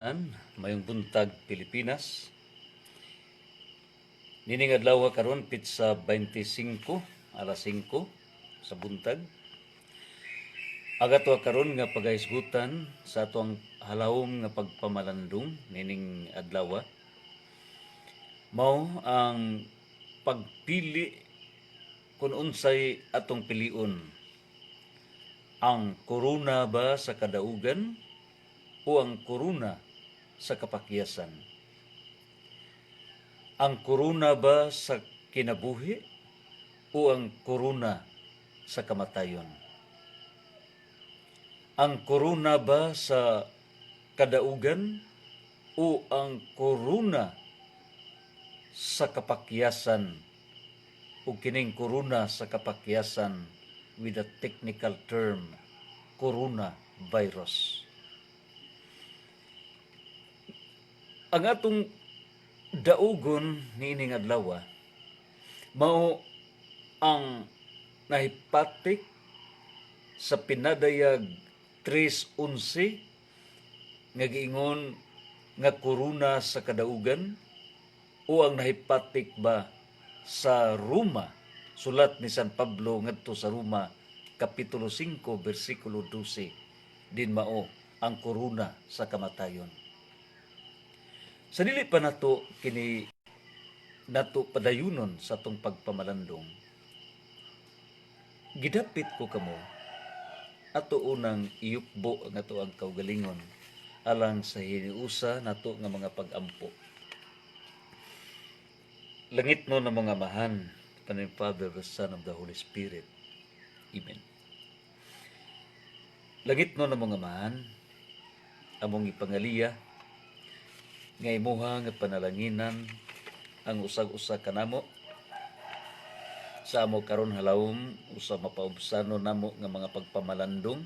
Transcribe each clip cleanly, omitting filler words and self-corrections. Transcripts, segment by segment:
Mayong buntag Pilipinas. Nining adlaw karon pitsa 25 alas 5 sa buntag. Agato karon nga pagahisgutan sa atong halawom nga pagpamalandong nining adlaw. Mao ang pagpili kung unsay atong piliun. Ang korona ba sa kadaugan o ang korona sa kapakyasan? Ang korona ba sa kinabuhi o ang korona sa kamatayon? Ang korona ba sa kadaugan o ang korona sa kapakyasan o kining korona sa kapakyasan with a technical term, coronavirus? Ang atong daugon niining adlaw mao ang nahipatik sa pinadayag 3:11 nga giingon nga korona sa kadaugan o ang nahipatik ba sa Roma, sulat ni San Pablo ngadto sa Roma kapitulo 5 bersikulo 12 din mao ang korona sa kamatayon. Sa dili pa nato kini nato padayunon sa atong pagpamalandong, gidapit ko kamo ato unang iukbo ang ato ang kaugalingon alang sa hiniusa nato nga mga pag-ampo. Langit no na mga mahan, kanin Father, the Son, of the Holy Spirit. Amen. Langit no na mga mahan, among ipangaliya nga imuha nga panalanginan ang usag-usa kanamo sa amo karon halawom usa mapaubsano namo nga mga pagpamalandong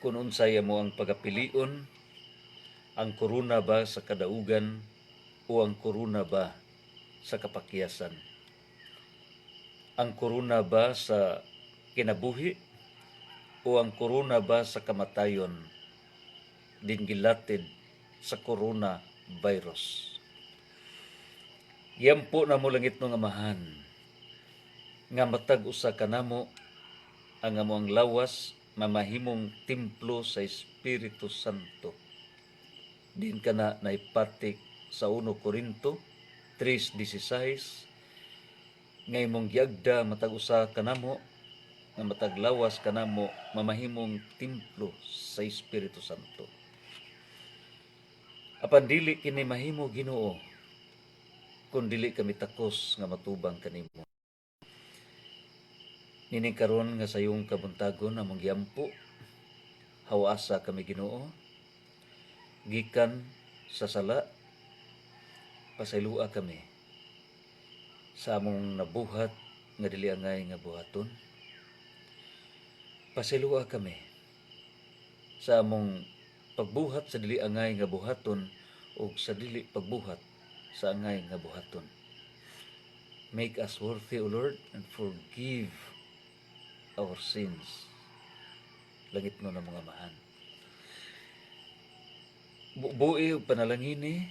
kun unsay amo ang pagapilion, ang korona ba sa kadaugan o ang korona ba sa kapakyasan? Ang korona ba sa kinabuhi o ang korona ba sa kamatayon din gilatid sa coronavirus? Yampo na mo langit no nga mahan nga matag usa kanamo ang amo ang lawas mamahimong templo sa Espiritu Santo. Din kana naipatik sa 1 Corinto 3:16 nga imong giagda matag usa kanamo nga matag lawas kanamo mamahimong templo sa Espiritu Santo. Apan dili kini mahimo Ginoo kung dili kami takos nga matubang kanimo. Nining karon nga sayong kabuntagon among giampo, hawasa kami Ginoo gikan sa sala, pasaylua kami sa among nabuhat nga dili angay nga buhaton. Pasaylua kami sa among pagbuhat sa dili angay nga buhaton o sa dili pagbuhat sa angay nga buhaton. Make us worthy, O Lord, and forgive our sins. Langit no na mga mahan. Buhi og panalangini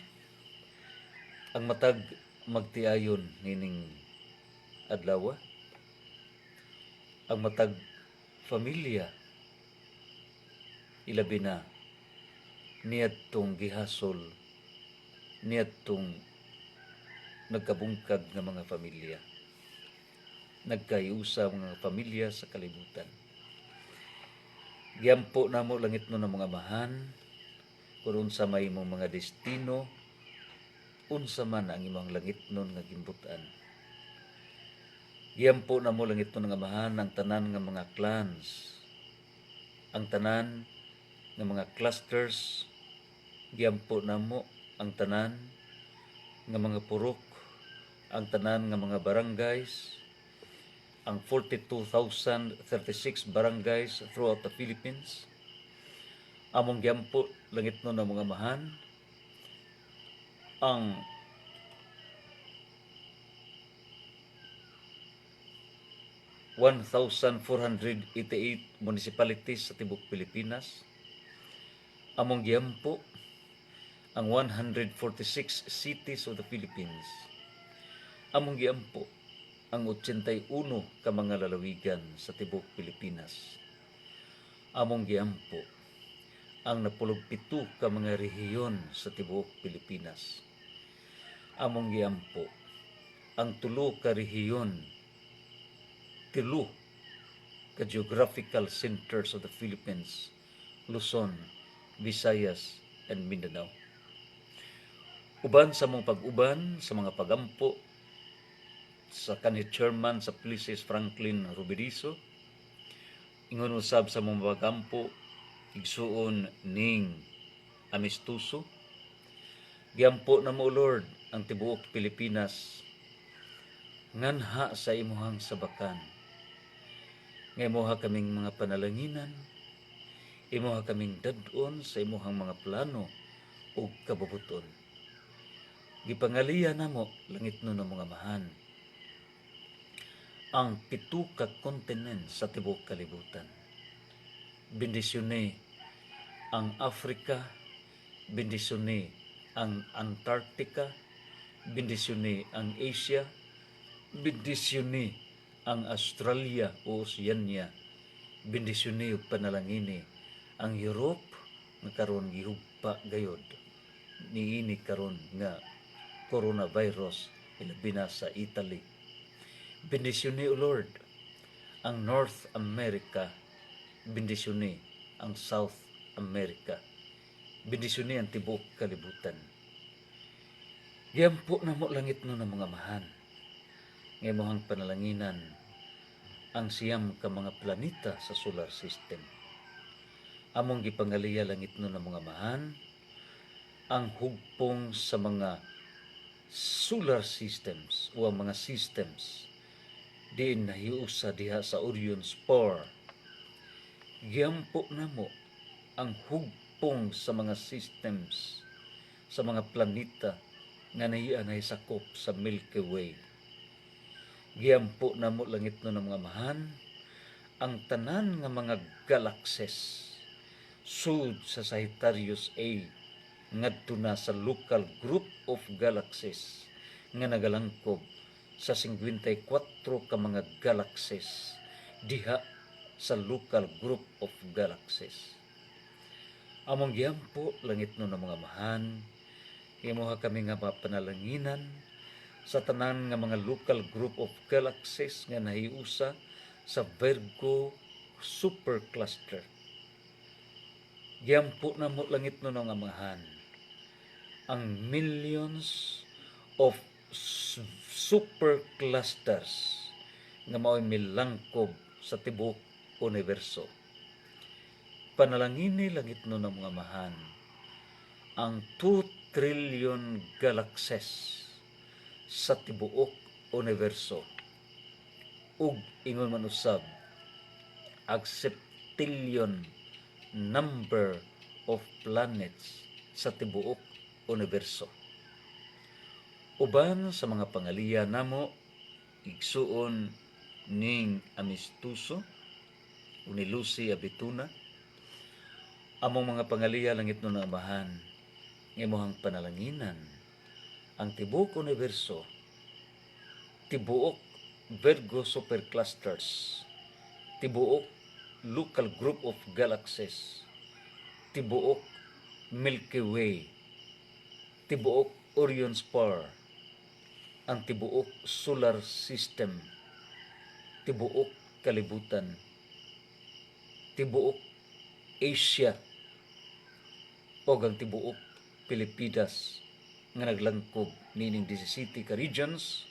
ang matag magtiayon nining adlaw. Ang matag familia ilabi na niadtong gihasol, niadtong nagkabungkag nga mga pamilya, nagkayusa mga pamilya sa kalibutan. Giampo namo langit no na mga mahan kung unsa may imong mga destino, unsa man ang imong langit nun nga gimbutan. Giampo namo langit no nga mahan ang tanan nga mga clans, ang tanan nga mga clusters. Giampo namo ang tanan nga mga purok, ang tanan nga mga barangays, ang 42,036 barangays throughout the Philippines. Among giampo langit no na mga mahan ang (1,488) municipalities sa tibuok Pilipinas. Among giampo ang 146 cities of the Philippines. Among giampo ang 81 ka mga lalawigan sa tibuok Pilipinas. Among giampo ang 17 ka mga rehiyon sa tibuok Pilipinas. Among giampo ang 3 ka rehiyon, 3 ka geographical centers of the Philippines, Luzon, Visayas, and Mindanao. Uban sa mong pag-uban sa mga pagampo sa kanhi chairman sa Polices Franklin Rubidiso, ingon usab sa mong pagampo igsuon ning amistuso. Giampo na mo Lord ang tibuok Pilipinas nganha sa imuhang sabakan. Nga imuha kaming mga panalanginan, imuha kaming dadon sa imuhang mga plano o kabubuton. Gipangaliya namo langit no na mga mahan ang 7 ka kontinent sa tibuok kalibutan. Bendisyone ang Africa, bendisyone ang Antarctica, bendisyone ang Asia, bendisyone ang Australia o Oceania, bendisyone ug panalangini ang Europe nga karon gihugpa gayod niini karon nga coronavirus ilabi na sa Italy. Bendisyone o Lord ang North America, bendisyone ang South America, bendisyone ang tibuok kalibutan. Giampo na mo langit no na mga mahan nga imong panalanginan ang siyam ka mga planeta sa solar system. Among gipangaliya langit no na mga mahan ang hugpong sa mga solar systems o ang mga systems diin nahiusa diha sa Orion Spur. Giampo na mo ang hugpong sa mga systems sa mga planeta nga nahianay sakop sa Milky Way. Giampo na mo langit no ng mga mahan ang tanan nga mga galaxies sud sa Sagittarius A ngadto na sa local group of galaxies nga nagalangkob sa 54 ka mga galaxies diha sa local group of galaxies. Among giampo langit no ng mga mahan imuha kami nga mapanalanginan sa tanan nga mga local group of galaxies nga nahiusa sa Virgo supercluster. Giampo na mo langit no nga mahan ang millions of superclusters nga mao'y milangkob sa tibuok universo. Panalangini langit no ng mga mahan ang 2 trillion galaxies sa tibuok universo ug ingon man usab ang septillion number of planets sa tibuok universo. Uban sa mga pangaliya namo igsuon ning amistuso ni Lucy Abituna, among mga pangaliya langit no namahan ng imong panalanginan ang tibuok universo, tibuok Virgo superclusters, tibuok local group of galaxies, tibuok Milky Way, tibuok Orion Spur, ang tibuok solar system, tibuok kalibutan, tibuok Asia, o ang tibuok Pilipinas nga naglangkob nining 17 ka regions,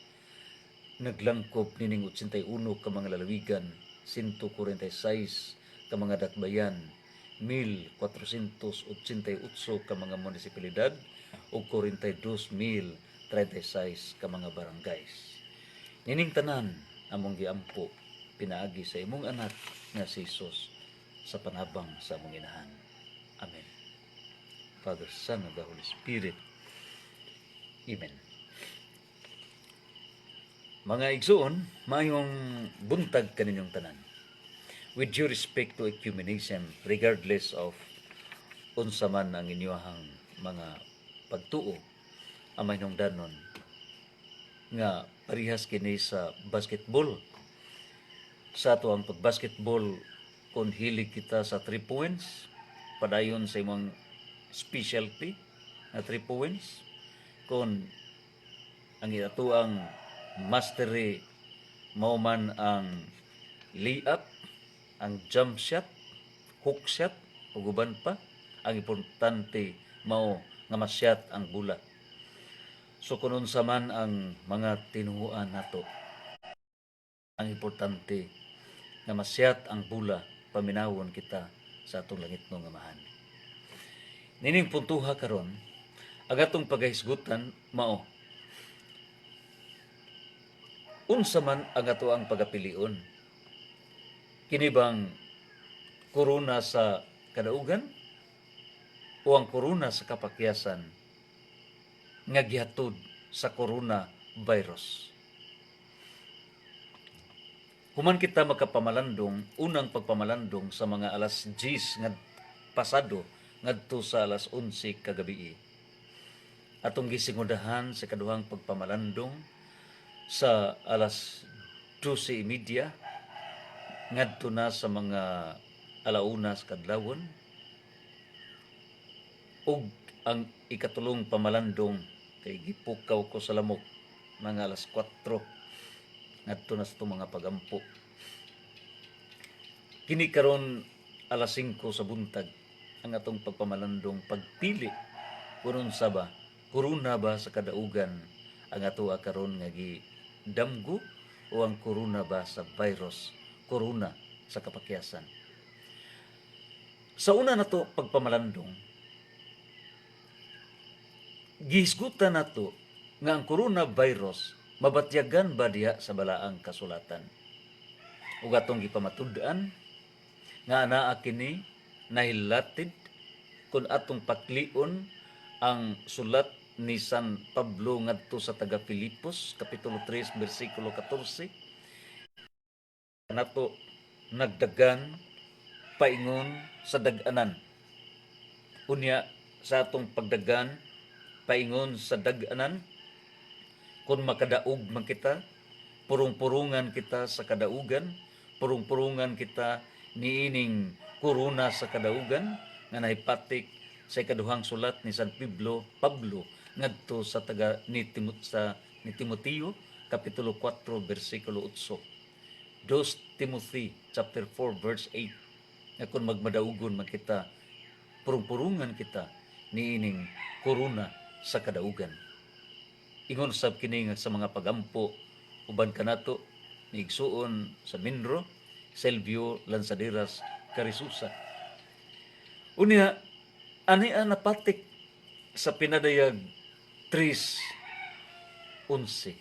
naglangkob nining 81 ka mga lalawigan, 146 ka mga dakbayan, 1,488 ka mga munisipalidad o 42,036 ka mga barangays. Nining tanan among giampo pinaagi sa imong anak nga si Jesus sa panabang sa among inahan. Amen. Father, Son, and the Holy Spirit. Amen. Mga igsoon, mayong buntag kaninyong tanan. With due respect to ecumenism, regardless of unsa man ang inyong mga pagtuo ang hinungdanon nga parihas kini sa basketball. Sa ato ang pagbasketball, kung hilig kita sa 3 points, padayon sa imong specialty na 3 points. Kung ang ato ang mastery mao man ang layup, ang jump shot, hook shot, ug uban pa, ang importante mao nga masyat ang bula. So kung unsa man ang mga tinuhuan nato, ang importante nga masyat ang bula paminawon kita sa atong langitnong Amahan. Nining puntuha karon, ang atong paghisgutan mao unsa man ang ato ang pagapilion. Kini bang korona sa kadaugan o ang korona sa kapakyasan nga gihatod sa coronavirus? Human kita makapamalandong, unang pagpamalandong sa mga alas 10 nga pasado ngadto sa alas 11 kagabi. Atong gisingudahan sa kaduhang pagpamalandong sa alas 12:30 ngadto na sa mga alauna sa kadlawon, ug ang ikatulong pamalandong kay gipukaw ko sa lamok mga alas 4 ngadto na sa itong mga pagampo. Kini karon alas 5 sa buntag ang atong pagpamalandong pagpili kunon sa ba korona ba sa kadaugan ang ato karon nga gidamgo o ang korona ba sa virus, korona sa kapakyasan. Sa una nato pagpamalandong, gihisgutan nato nga ang coronavirus mabatyagan ba diha sa balaang kasulatan. Ug atong gipamatud-an nga anaa kini nahilatid kun atong paklion ang sulat ni San Pablo ngadto sa taga Filipos kapitulo 3 bersikulo 14. Nato nagdagan paingon sa dag-anan. Unya sa atong pagdagan paingon sa dag-anan, kung makadaog man kita, purong-purungan kita sa kadaugan, purong-purungan kita niining korona sa kadaugan nga nahipatik sa ikaduhang sulat ni San Pablo ngadto sa taga ni Timoteo kapitulo 4 bersikulo 8. 2 Timothy chapter 4 verse 8, nga kung magmadaugon man kita, purong-purungan kita niining korona sa kadaugan. Ingon sab kini sa mga pagampo uban kanato ni igsuon sa Minro, Silvio Lanzaderas, Carisusa. Unya ani napatik sa pinadayag 3:11.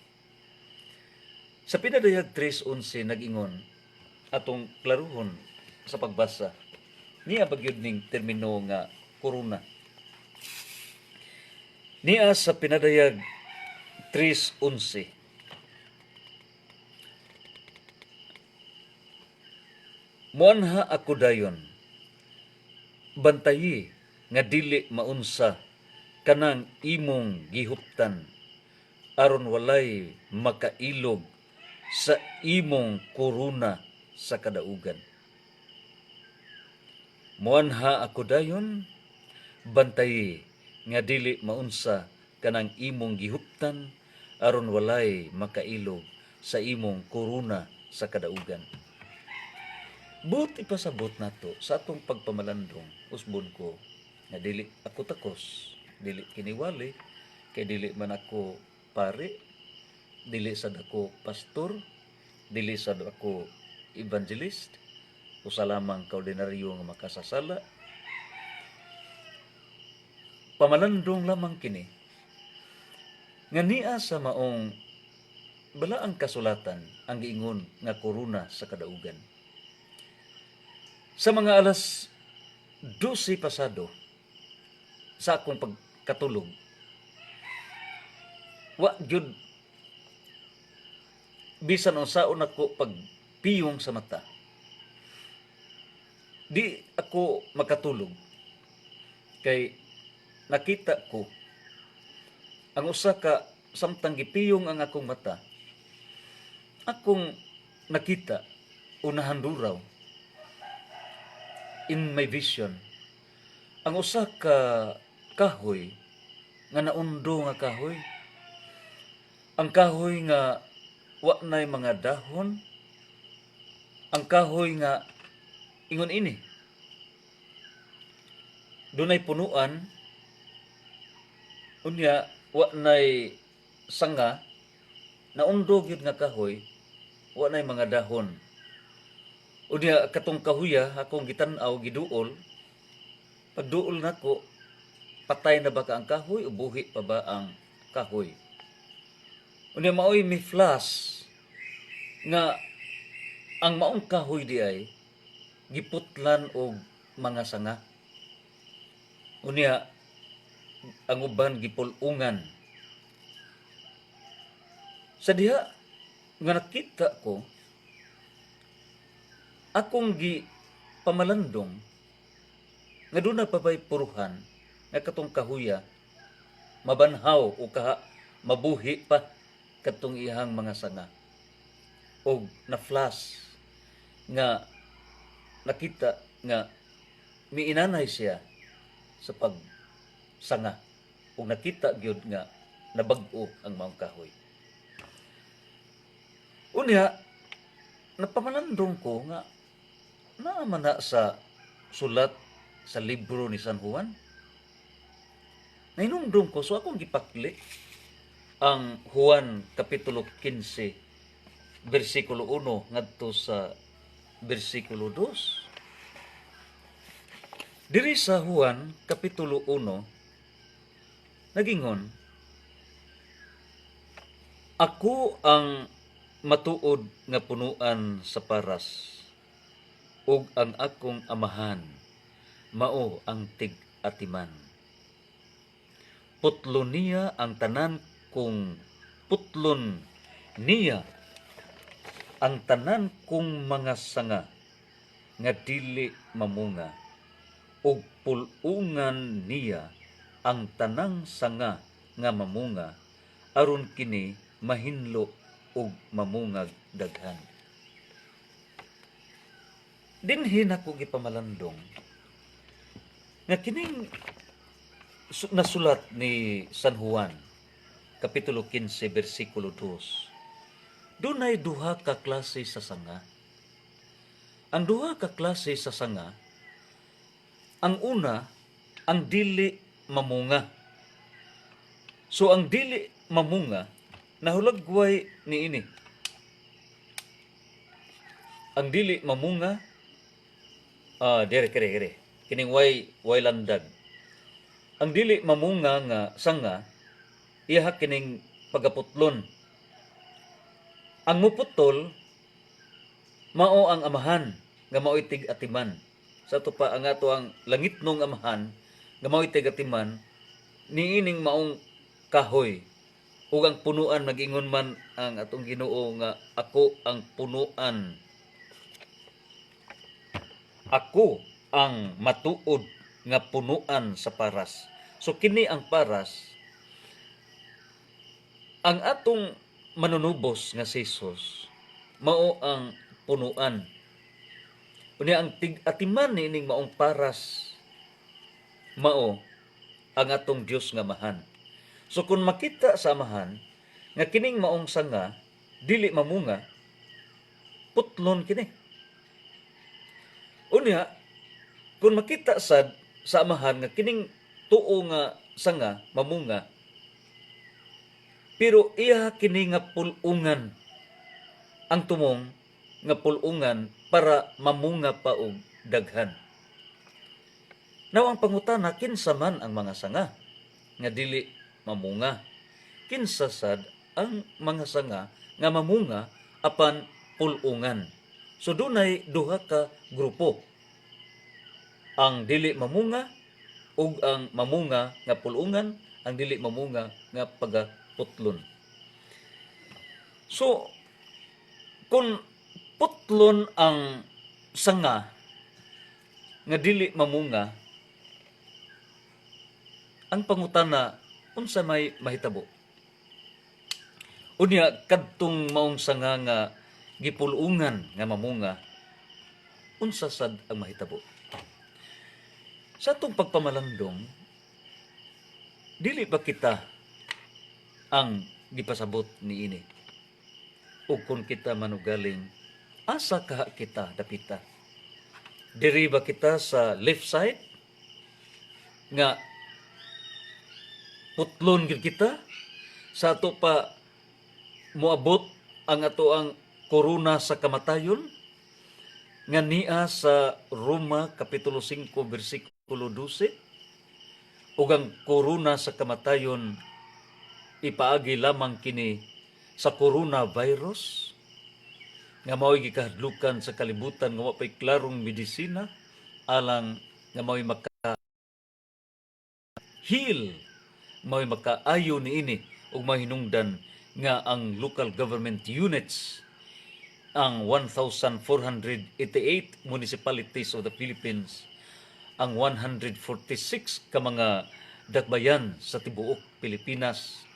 Sa pinadayag 3:11 nag-ingon atong klaruhon sa pagbasa niya bagyod ning termino nga korona. Niya sa pinadayag 3:11, muanha ako dayon, bantayi nga dili maunsa kanang imong gihuptan aron walay makailog sa imong korona sa kadaugan. Muanha ako dayon, bantayi nga dili maunsa kanang imong gihuptan aron walay makailog sa imong korona sa kadaugan. But ipasabot nato sa atong pagpamalandong, usbon ko, nga dili ako takos, dili kiniwali, kay dili man ako pare, dili sad ako pastor, dili sad ako evangelist, usa lamang ka ordinaryo nga makasasala. Pamalandong lamang kini nga niya sa maong balaang kasulatan ang giingon nga korona sa kadaugan. Sa mga alas 12 pasado sa akong pagkatulog, wa gyud bisan unsaon ako pagpiyong sa mata, di ako makatulog kay nakita ko ang usa ka samtang gipiyong ang akong mata, akong nakita unahan duraw in my vision ang usa ka kahoy nga naundo nga kahoy. Ang kahoy nga wa nay mga dahon, ang kahoy nga ingon ini dunay punuan, unya wa nay sanga, naundo gyud nga kahoy, wa nay mga dahon. Unya katong kahuya akong gitan-aw giduol, pagduol nako patay na ba ka ang kahoy o buhi pa ba ang kahoy? Unya maoy mi flash nga ang maong kahoy di ay giputlan og mga sanga. Unya ang uban gipulungan. Sa diha nga nakita ko, akong pamalandong nga doon na pabay puruhan nga katong kahuya mabanhaw o mabuhi pa katong ihang mga sanga. O na flash nga nakita nga miinanay siya sa pagsanga o nakita gyud nga nabag-o ang maong kahoy. Unya napamalandong ko nga naaman na sa sulat sa libro ni San Juan. Nainumdum ko, so akong gipakli ang Juan Kapitulo 15, versikulo 1 ngadto sa versikulo 2. Diri sa Juan Kapitulo 1, nagingon, ako ang matuod nga punuan sa paras, ug ang akong amahan mao ang tig-atiman. Putlon niya ang tanan kong putlon niya ang tanan kong mga sanga nga dili mamunga, ug pulungan niya ang tanang sanga nga mamunga, aron kini mahinlo ug mamungag daghan. Dinhi nako gipamalandong nga kining nasulat ni San Juan Kapitulo 15 versikulo 2. Dunay duha ka klase sa sanga. Ang duha ka klase sa sanga, ang una, ang dili mamunga. So ang dili mamunga nahulagway niini. Ang dili mamunga dire kining way landag. Ang dili mamunga nga sanga iya kining pagaputlon. Ang muputol mao ang amahan nga mao'y tig-atiman. Sa to pa ang ato ang langitnong amahan nga mao'y tig-atiman niining maong kahoy. Ug ang punuan mag-ingon man ang atong Ginoo nga ako ang punuan. Ako ang matuod nga punuan sa paras. So kini ang paras, ang atong manunubos nga si Jesus mao ang punuan. Unya ang tig-atiman nining maong paras mao ang atong Dios nga amahan. So kung makita sa amahan nga kining maong sanga dili mamunga, putlon kini. Unya kung makita sa amahan nga kining tuo nga sanga mamunga, pero iya kini nga pulungan, ang tumong nga pulungan para mamunga pa og daghan. Now ang pangutana, kinsa man ang mga sanga nga dili mamunga? Kinsa sad ang mga sanga nga mamunga apan pulungan? So dunay duha ka grupo. Ang dili mamunga ug ang mamunga nga pulungan, ang dili mamunga nga pagaputlon. So kung putlon ang sanga nga dili mamunga, ang pangutana unsa may mahitabo? Unya kadtong maong sanga nga gipulungan nga mamunga, unsa sad ang mahitabo. Sa atong pagpamalandong, dili ba kita ang gipasabot niini? O kung kita manugaling, asa kaha kita dapita? Diri ba kita sa left side nga putlon gid kita sa ato pa moabot ang ato ang korona sa kamatayon nga niya sa Roma kapitulo 5 bersikulo 12, ug ang korona sa kamatayon ipaagi lamang kini sa coronavirus nga mao'y gikahadlukan sa kalibutan nga wa pay klarong medisina alang nga mao'y heal, mao'y makaayo niini ug mahinungdan nga ang local government units, ang 1,488 municipalities of the Philippines, ang 146 ka mga dakbayan sa tibuok Pilipinas,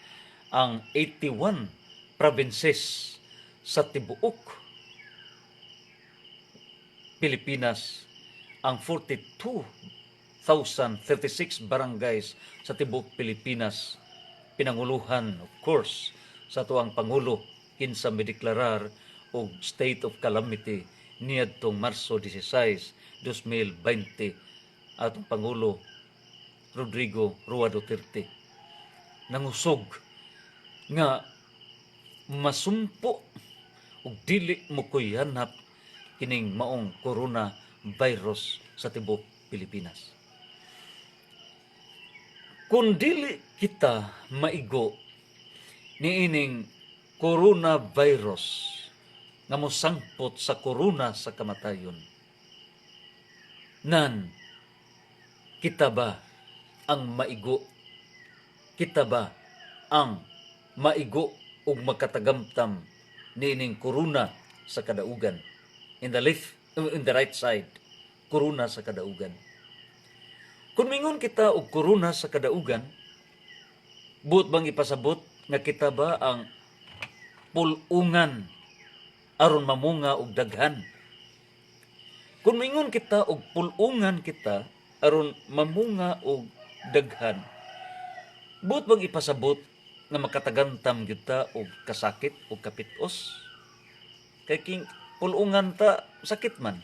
ang 81 provinces sa tibuok Pilipinas, ang 42,036 barangays sa tibuok Pilipinas, pinanguluhan of course sa tuang Pangulo kinsa mideklarar og state of calamity niadtong Marso 16, 2020 atong Pangulo Rodrigo Roa Duterte. Nangusog nga masumpo ug dili mo kuyanap kining maong corona virus sa tibuok Pilipinas. Kung dili kita maigo niining coronavirus nga mosangpot sa korona sa kamatayon, nan kita ba ang maigo? Kita ba ang maigo ug makatagamtam niining korona sa kadaugan? In the right side, korona sa kadaugan. Kung mingon kita og korona sa kadaugan, buot bang ipasabot nga kita ba ang pulungan aron mamunga og daghan? Kung mingon kita og pulungan kita aron mamunga og daghan, buot bang ipasabot nga makatagantam gyud ta og kasakit o kapitos? Kay king pulungan ta sakit man.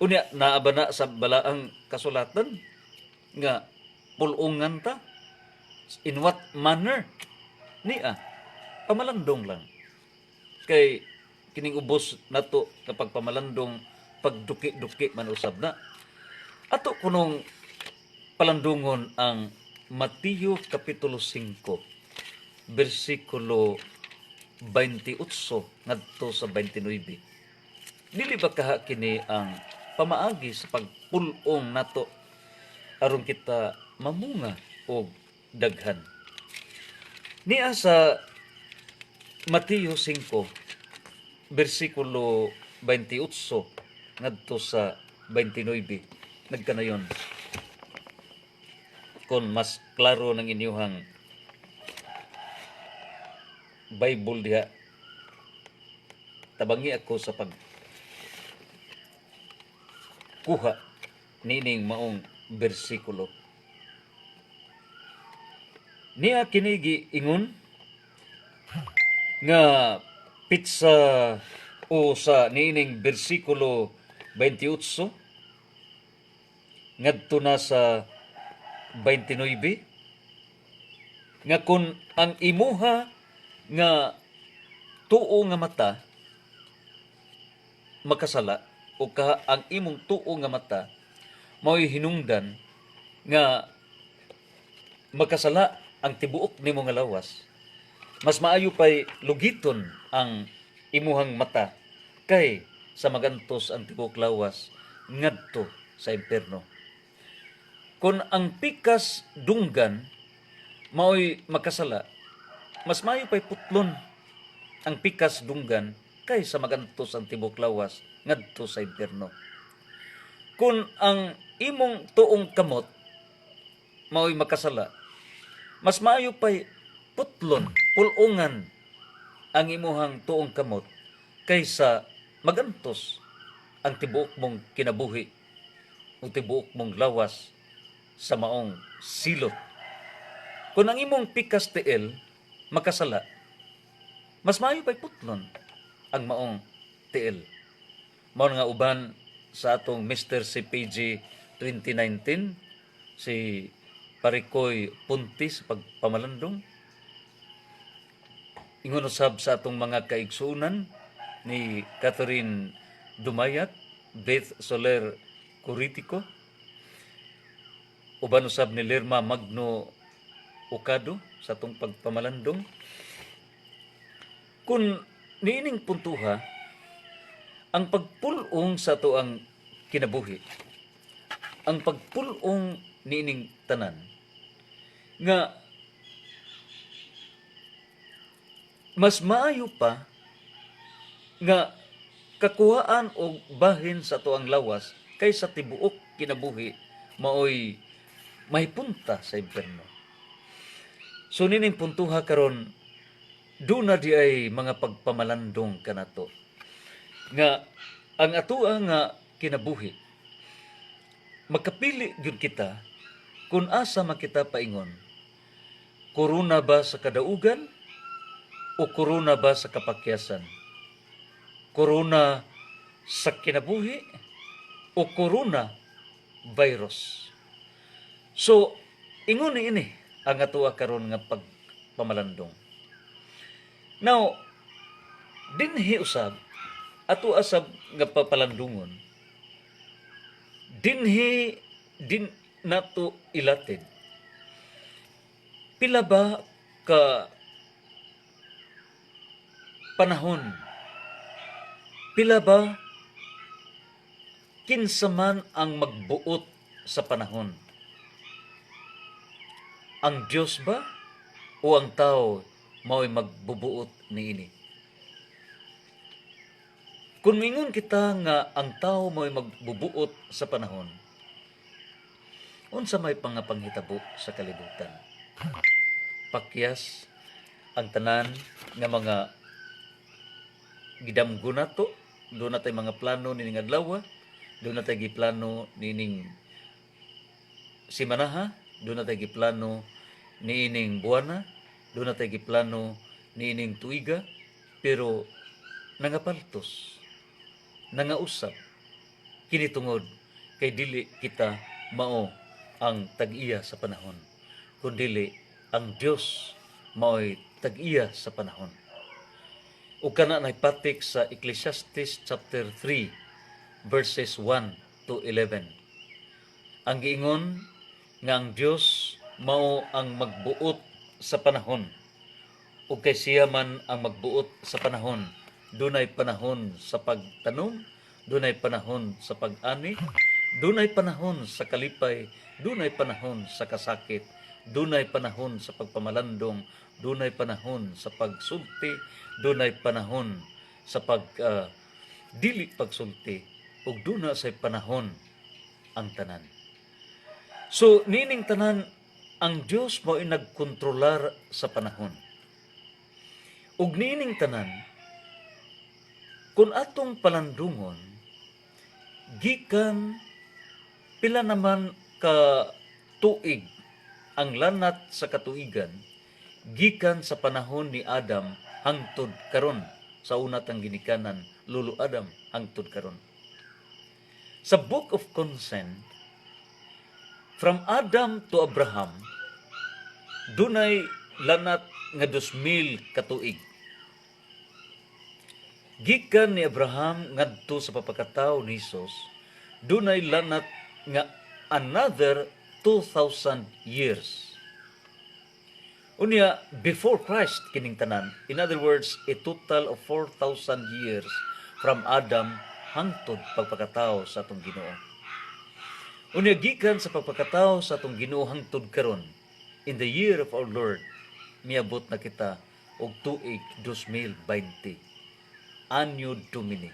Unya naaba na sa balaang kasulatan nga pulungan ta. In what manner? Niya pamalandong lang. Kay kining ubos nato kapag pamalandong pagduki-duki man usab na. Ato kunong palandungon ang Mateo kapitulo 5 bersikulo 28 ngadto sa 29. Dili ba kaha kini ang pamaagi sa pagpulong nato aron kita mamunga og daghan? Niya sa Mateo 5 bersikulo 28 ngadto sa 29 nagkanayon. Kung mas klaro ng inyuhang Bible diha, tabangi ako sa pagkuha nining maong bersikulo. Niya kinigi ingon nga pizza o sa nining bersikulo 28 ngadto na sa 29 nga kung ang imuha nga tuo nga mata makasala o ang imong tuo nga mata mao'y hinungdan nga makasala ang tibuok nimo nga lawas, mas maayo pay lugiton ang imuhang mata kay sa magantos ang tibuok lawas ngadto sa impierno. Kung ang pikas dunggan mao'y makasala, mas maayo pay putlon ang pikas dunggan kay sa magantos ang tibuok lawas ngadto sa impierno. Kung ang imong tuong kamot mao'y makasala, mas maayo pay putlon, pulungan ang imuhang tuong kamot kaysa magantos ang tibuok mong kinabuhi o tibuok mong lawas sa maong silot. Kung ang imong pikas tiil makasala, mas maayo pa'y putlon ang maong tiil. Mao nga uban sa atong Mr. CPG 2019, si Parikoy Punti sa pagpamalandong. Ingon usab sa atong mga kaigsuunan ni Catherine Dumayat, Beth Soler Curitico, uban usab ni Lerma Magno Ocado sa atong pagpamalandong. Kung niining puntuha, ang pagpulong sa ato ang kinabuhi, ang pagpulong niining tanan, nga mas maayo pa nga kakuhaan o bahin sa ato ang lawas kaysa tibuok kinabuhi maoy mahipunta sa impierno. So nining puntuha karon, duna di ay mga pagpamalandong kanato nga ang atoa nga kinabuhi makapili gyud kita kung asa makita paingon, korona ba sa kadaugan o korona ba sa kapakyasan, korona sa kinabuhi o korona virus. So ingon ini ang atoa karon nga pagpamalandong. Now dinhi usab ato asab nga papalandungon, dinhi din nato ilatid pila ba ka panahon, pila ba kinsa man ang magbuot sa panahon, ang Dios ba o ang tao mao'y magbubuot niini? Kung mingon kita nga ang tao mo'y magbubuot sa panahon, unsa may panghitabo sa kalibutan? Pakyas ang tanan nga mga gidamgo nato, doon natay mga plano nining adlaw, doon natay giplano nining simanaha, doon natay giplano niining buwana, doon natay giplano niining tuiga, pero nangapaltos, nangausap kini tungod kay dili kita mao ang tag-iya sa panahon, kundi ang Dios mao'y tag-iya sa panahon. Ug kana naipatik sa Ecclesiastes chapter 3 verses 1 to 11. Ang giingon nga ang Dios mao ang magbuot sa panahon, ug kay siya man ang magbuot sa panahon, dunay panahon sa pagtanom, dunay panahon sa pag-ani, dunay panahon sa kalipay, dunay panahon sa kasakit, dunay panahon sa pagpamalandong, dunay panahon sa pagsulti, dunay panahon sa dili pagsulti, ug duna say panahon ang tanan. So nining tanan ang Dios mao nagkontrolar sa panahon. Ug nining tanan kung atong palandungon, gikan pila naman ka tuig ang lanat sa katuigan, gikan sa panahon ni Adam hangtod karon, sa una tang ginikanan Lolo Adam hangtod karon. Sa Book of Consent, from Adam to Abraham, dunay lanat nga 2,000 katuig. Gikan ni Abraham ngadto sa papakatawo ni Hesus, dunay lanat nga another 2,000 years. Unya, before Christ kining tanan, in other words, a total of 4,000 years from Adam hangtod pagpakatawo sa atong Ginoo. Unya, gikan sa pagpakatawo sa atong Ginoo hangtod karon, in the year of our Lord, miabot na kita og tuig 2020. Anyo Domini.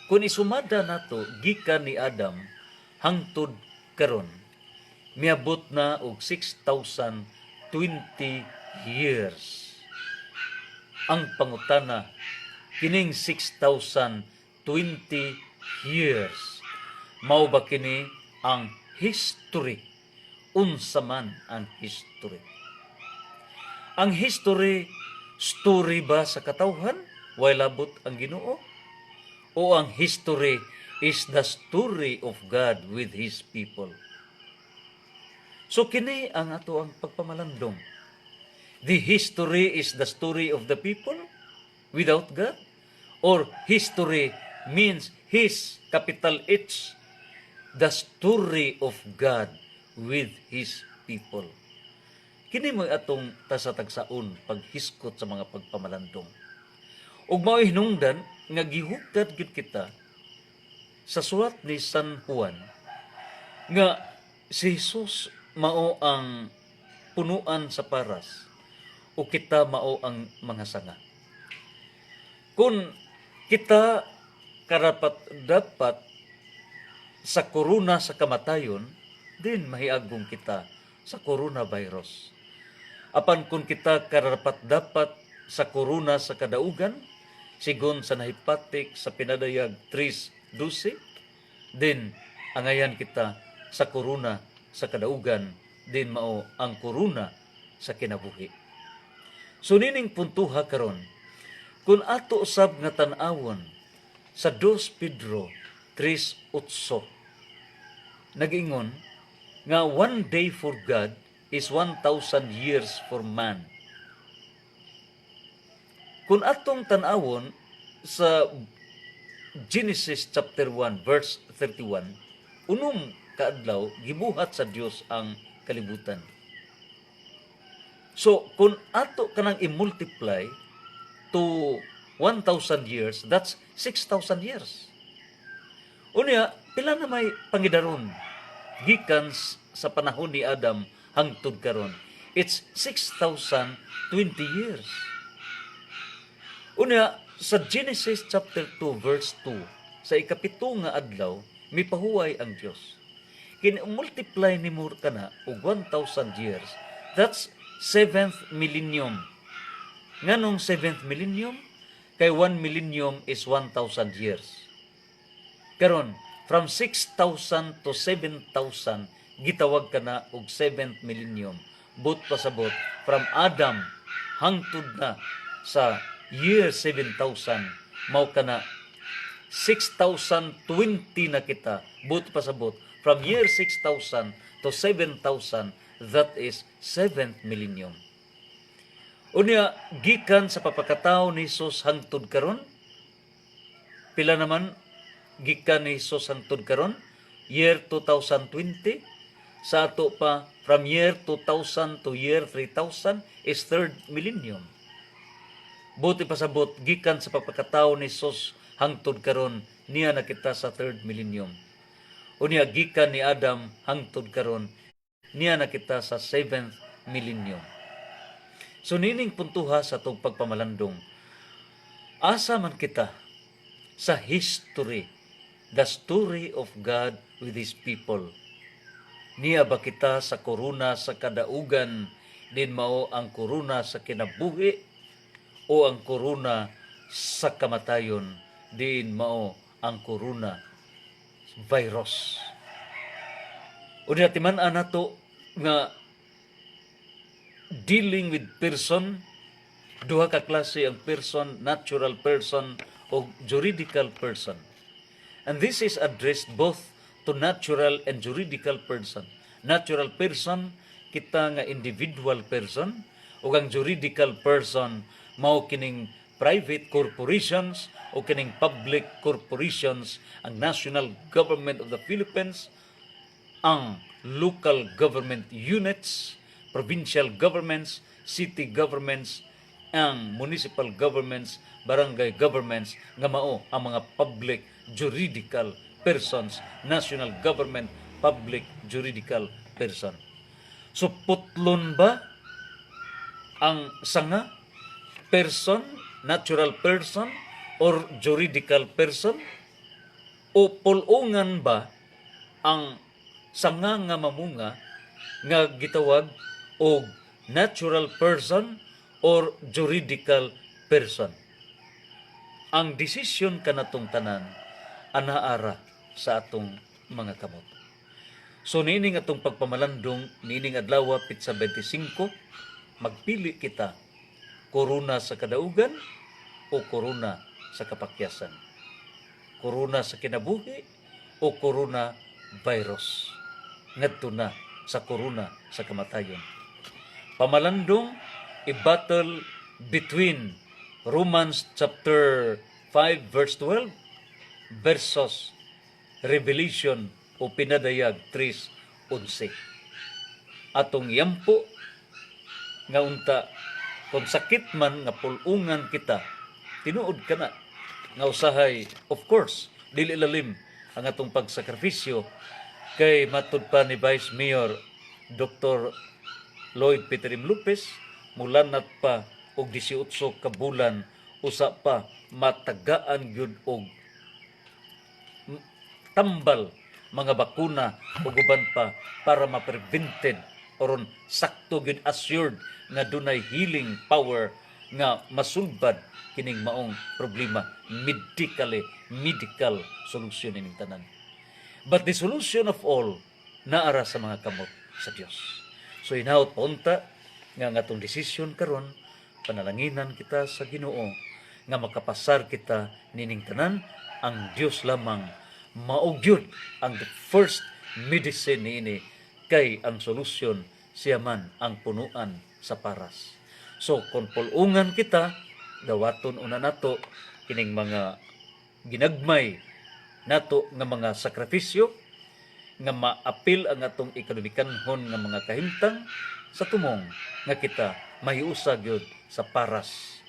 Kung isumada nato gikan ni Adam hangtod karon, miabot na og 6,020 years. ang pangutana kining 6,020 years. Mao ba kini ang history? Unsa man ang history? Ang history, story ba sa katawhan? Way labot ang Ginoo? O ang history is the story of God with His people? So kini ang ato ang pagpamalandong. The history is the story of the people without God? Or history means His, capital H, the story of God with His people? Kini mo atong tasatagsaon paghiskot sa mga pagpamalandong. Ug mao hinungdan nga gihugad gid kita sa sulat ni San Juan nga si Jesus mao ang punuan sa paras o kita mao ang mga sanga. Kung kita karapat dapat sa korona sa kamatayon, din mahiagong kita sa coronavirus. Apan kung kita karapat dapat sa korona sa kadaugan, sigon sa nahipatik sa pinadayag 3:12, din angayan kita sa korona sa kadaugan, din mao ang korona sa kinabuhi. So nining puntuha karon, kung ato usab nga tan-awon sa 2 Pedro 3:8, nag-ingon nga one day for God is 1,000 years for man. Kung atong tan-awon sa Genesis chapter 1 verse 31, unom kaadlaw gibuhat sa Dios ang kalibutan. So kung ato kanang i-multiply to 1,000 years, that's 6,000 years. Unya, pila na may pangidaron gikan sa panahon ni Adam hangtod karon? It's 6,020 years. Unya, sa Genesis chapter 2 verse 2, sa ikapito nga adlaw, mipahuway ang Dios. Kini-multiply ni mo kana og 1,000 years, that's 7th millennium. Nganong 7th millennium? Kay 1 millennium is 1,000 years. Karon, from 6,000 to 7,000, gitawag ka na og 7th millennium. But pasabot, from Adam hangtod na sa year 7,000, mao ka na 6,020 na kita. But pasabot, from year 6,000 to 7,000, that is 7th millennium. Unya, gikan sa papakatao ni Jesus hangtod karon, pila naman gikan ni Jesus hangtod karon? Year 2020. Sa ato pa, from year 2000 to year 3000 is 3rd millennium. Buti pasabot, gikan sa papakatao ni Jesus hangtod karon, niya na kita sa 3rd millennium. Unya, gikan ni Adam hangtod karon, niya na kita sa 7th millennium. So nining puntuha sa itong pagpamalandong, asa man kita sa history, the story of God with His people. Niya ba kita sa korona sa kadaugan, din mao ang korona sa kinabuhi, o ang korona sa kamatayon, din mao ang korona virus. O dinatiman-an nato nga dealing with person, duha ka klase ang person, natural person o juridical person. And this is addressed both to natural and juridical person. Natural person, kita nga individual person, o ang juridical person, mao kining private corporations o kining public corporations, ang national government of the Philippines, ang local government units, provincial governments, city governments, ang municipal governments, barangay governments, nga mao ang mga public juridical persons, national government public juridical person. So putlon ba ang sanga? Person, natural person, or juridical person? O pulungan ba ang sanga nga mamunga nga gitawag o natural person or juridical person. Ang desisyon kanatong tanan anaara sa atong mga kamot. So nining atong pagpamalandong nining adlaw pitsa 25, magpili kita korona sa kadaugan o korona sa kapakyasan. Korona sa kinabuhi o korona virus. Ngadto na sa korona sa kamatayon. Pamalandong i-battle between Romans chapter 5 verse 12 versus Revelation o Pinadayag 3:11. Atong yampo nga unta kung sakit man nga pulungan kita, tinuod ka na nga usahay, of course, dili lalim ang atong pagsakripisyo kay matud pa ni Vice Mayor Dr. Lloyd Peterim Lopez, mulanat pa og 18 ka bulan usa pa matagaan gyud og tambal mga bakuna ug uban pa para ma-prevented oron sakto gyud assured nga dunay healing power nga masulbad kining maong problema medical solution ining tanan. But the solution of all naara sa mga kamot sa Dios. So hinaut paunta nga atong desisyon karon panalanginan kita sa Ginoo nga makapasar kita nining tanan. Ang Dios lamang maugyod ang the first medicine niini kay ang solusyon siya man ang punuan sa paras. So kung pulungan kita, dawaton una nato kining mga ginagmay nato nga mga sakripisyo nga maapil ang atong ekonomikanhon nga mga kahimtang sa tumong nga kita mahiusag yun sa paras.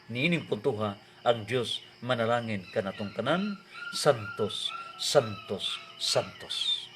Niining puntuha ang Dios manalangin kanatong tanan, santos, santos, santos.